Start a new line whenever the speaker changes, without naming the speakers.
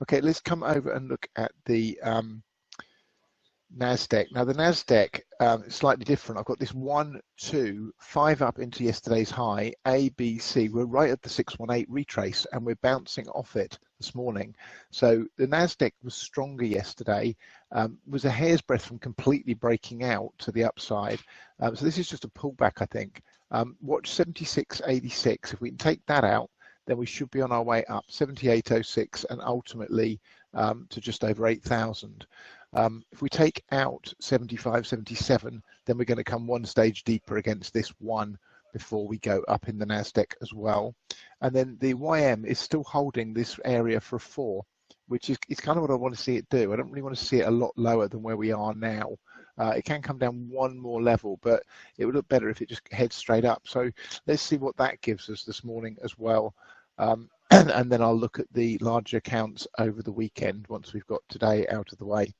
Okay, let's come over and look at the Nasdaq. Now the Nasdaq is slightly different. I've got this 1, 2, 5 up into yesterday's high, A, B, C. We're right at the 618 retrace and we're bouncing off it this morning. So the Nasdaq was stronger yesterday, was a hair's breadth from completely breaking out to the upside. So this is just a pullback, I think. Watch 76.86. If we can take that out, then we should be on our way up 78.06 and ultimately to just over 8,000. If we take out 75.77, then we're going to come one stage deeper against this one before we go up in the Nasdaq as well. And then the YM is still holding this area for a 4, which is kind of what I want to see it do. I don't really want to see it a lot lower than where we are now. It can come down one more level, but it would look better if it just heads straight up. So let's see what that gives us this morning as well. And then I'll look at the larger accounts over the weekend once we've got today out of the way.